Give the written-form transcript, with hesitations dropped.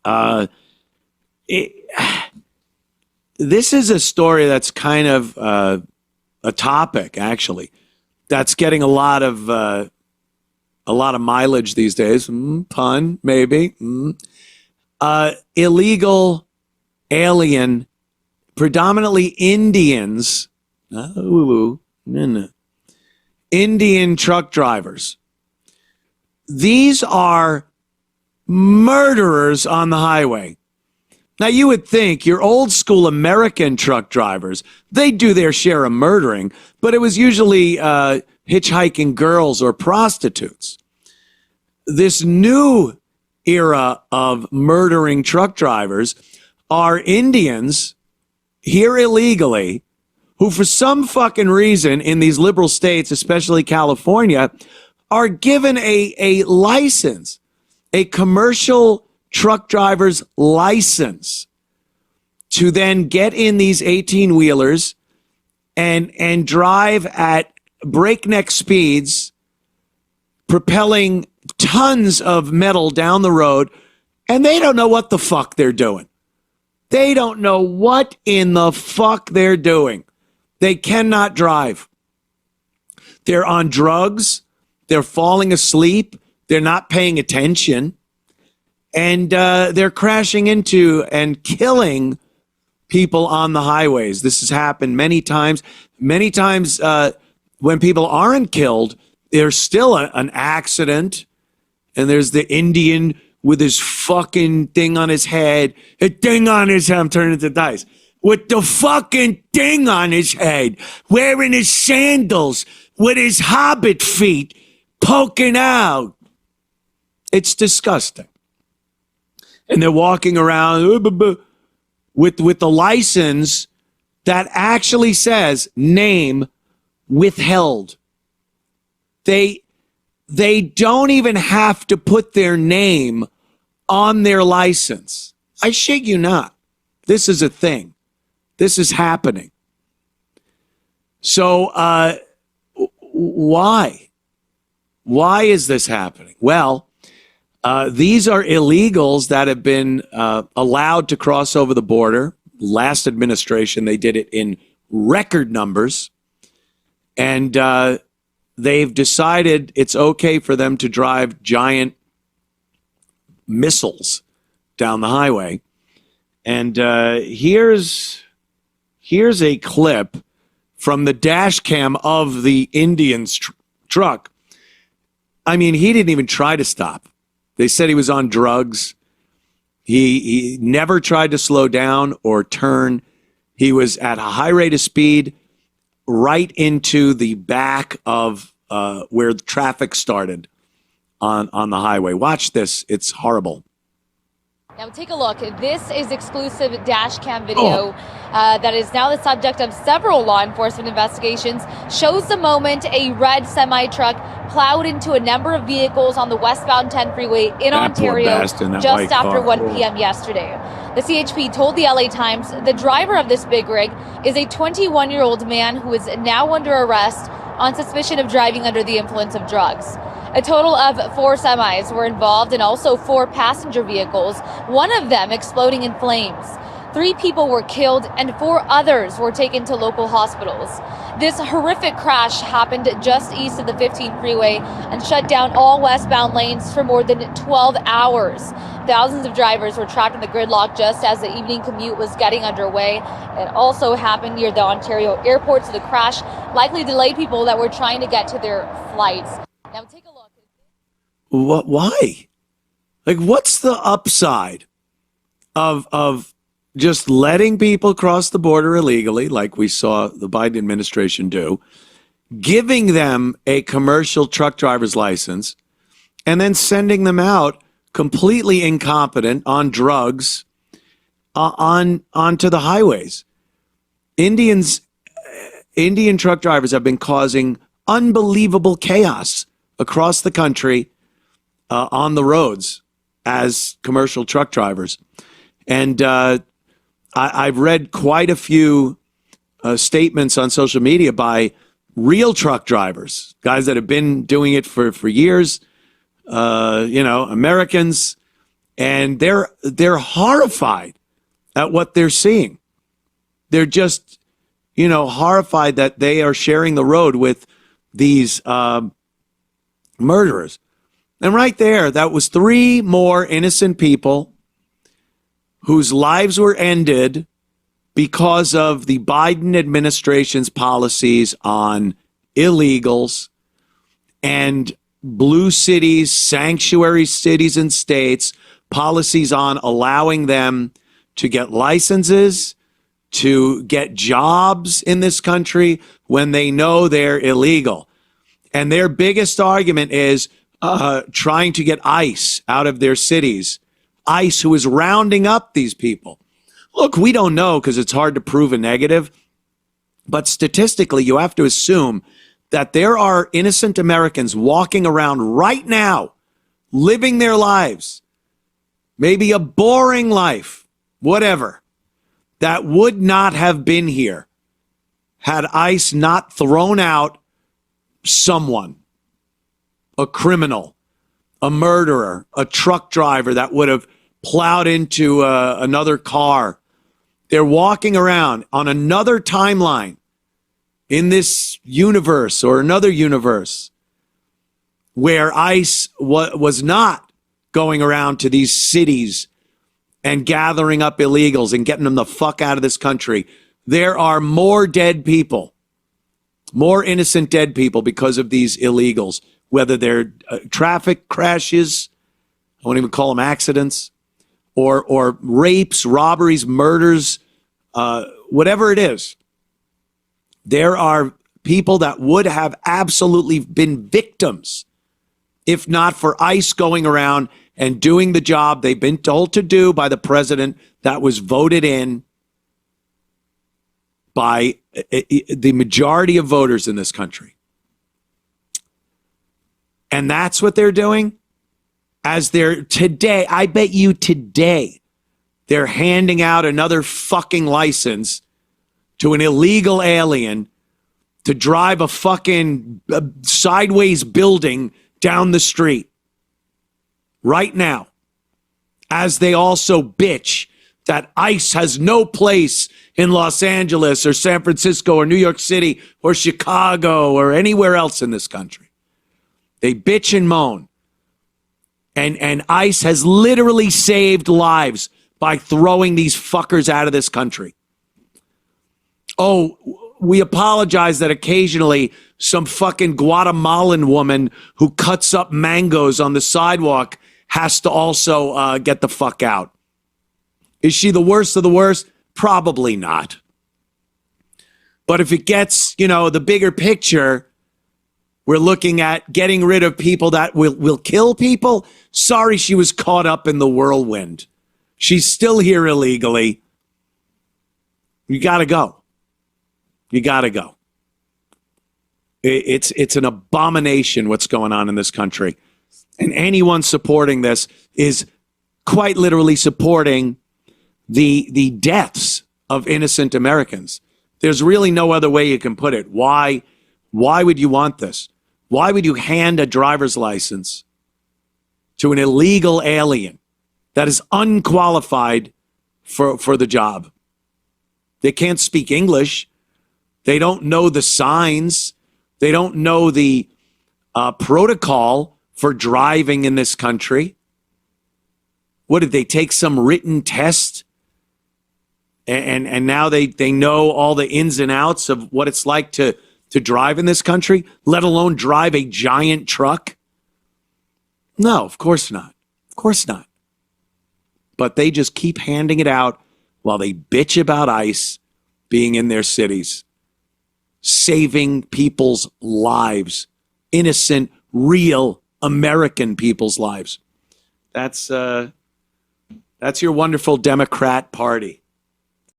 Uh, it, this is a story that's kind of a topic, actually, that's getting a lot of mileage these days. Pun, maybe. Illegal alien, predominantly Indians. Indian truck drivers. These are murderers on the highway. Now, you would think your old school American truck drivers, they do their share of murdering, but it was usually hitchhiking girls or prostitutes. This new era of murdering truck drivers are Indians here illegally who, for some fucking reason in these liberal states, especially California, are given a license, a commercial truck driver's license, to then get in these 18-wheelers and drive at breakneck speeds, propelling tons of metal down the road, and they don't know what the fuck they're doing. They don't know what in the fuck they're doing. They cannot drive. They're on drugs. They're falling asleep. They're not paying attention. And they're crashing into and killing people on the highways. This has happened many times. Many times when people aren't killed, there's still an accident. And there's the Indian with his fucking thing on his head. A thing on his head. I'm turning to dice. With the fucking thing on his head, wearing his sandals, with his hobbit feet poking out. It's disgusting. And they're walking around with the license that actually says name withheld. They don't even have to put their name on their license. I shit you not. This is a thing. This is happening. So why? Why is this happening? Well, these are illegals that have been allowed to cross over the border. Last administration, they did it in record numbers. And they've decided it's okay for them to drive giant missiles down the highway. And here's a clip from the dash cam of the Indian's truck. I mean, he didn't even try to stop. They said he was on drugs. He never tried to slow down or turn. He was at a high rate of speed right into the back of where the traffic started on the highway. Watch this. It's horrible. Now take a look. This is exclusive dash cam video that is now the subject of several law enforcement investigations. Shows the moment a red semi-truck plowed into a number of vehicles on the westbound 10 freeway in Ontario just after 1 p.m. yesterday. The CHP told the LA Times the driver of this big rig is a 21-year-old man who is now under arrest on suspicion of driving under the influence of drugs. A total of 4 semis were involved and also 4 passenger vehicles, one of them exploding in flames. 3 people were killed and 4 others were taken to local hospitals. This horrific crash happened just east of the 15 freeway and shut down all westbound lanes for more than 12 hours. Thousands of drivers were trapped in the gridlock just as the evening commute was getting underway. It also happened near the Ontario airport, so the crash likely delayed people that were trying to get to their flights. Now take a look. What? Why? Like, what's the upside of just letting people cross the border illegally, like we saw the Biden administration do, giving them a commercial truck driver's license, and then sending them out completely incompetent on drugs onto the highways? Indian truck drivers have been causing unbelievable chaos across the country on the roads as commercial truck drivers. And I've read quite a few statements on social media by real truck drivers, guys that have been doing it for years, Americans, and they're horrified at what they're seeing. They're just, horrified that they are sharing the road with these murderers. And right there, that was 3 more innocent people whose lives were ended because of the Biden administration's policies on illegals and blue cities, sanctuary cities and states, policies on allowing them to get licenses, to get jobs in this country when they know they're illegal. And their biggest argument is trying to get ICE out of their cities. ICE, who is rounding up these people. Look, we don't know because it's hard to prove a negative. But statistically, you have to assume that there are innocent Americans walking around right now, living their lives, maybe a boring life, whatever, that would not have been here had ICE not thrown out someone, a criminal, a murderer, a truck driver that would have plowed into another car. They're walking around on another timeline in this universe or another universe where ICE was not going around to these cities and gathering up illegals and getting them the fuck out of this country. There are more dead people, more innocent dead people because of these illegals, whether they're traffic crashes, I won't even call them accidents, or rapes, robberies, murders, whatever it is. There are people that would have absolutely been victims if not for ICE going around and doing the job they've been told to do by the president that was voted in by the majority of voters in this country. And that's what they're doing. As they're today, I bet you today, they're handing out another fucking license to an illegal alien to drive a fucking sideways building down the street right now, as they also bitch that ICE has no place in Los Angeles or San Francisco or New York City or Chicago or anywhere else in this country. They bitch and moan. And ICE has literally saved lives by throwing these fuckers out of this country. Oh, we apologize that occasionally some fucking Guatemalan woman who cuts up mangoes on the sidewalk has to also get the fuck out. Is she the worst of the worst? Probably not. But if it gets, the bigger picture, we're looking at getting rid of people that will kill people. Sorry, she was caught up in the whirlwind. She's still here illegally. You got to go. You got to go. It's an abomination what's going on in this country. And anyone supporting this is quite literally supporting the deaths of innocent Americans. There's really no other way you can put it. Why would you want this? Why would you hand a driver's license to an illegal alien that is unqualified for the job? They can't speak English. They don't know the signs. They don't know the protocol for driving in this country. What, did they take some written test? And now they know all the ins and outs of what it's like to drive in this country, let alone drive a giant truck? No, of course not. Of course not. But they just keep handing it out while they bitch about ICE being in their cities, saving people's lives, innocent, real American people's lives. That's your wonderful Democrat Party.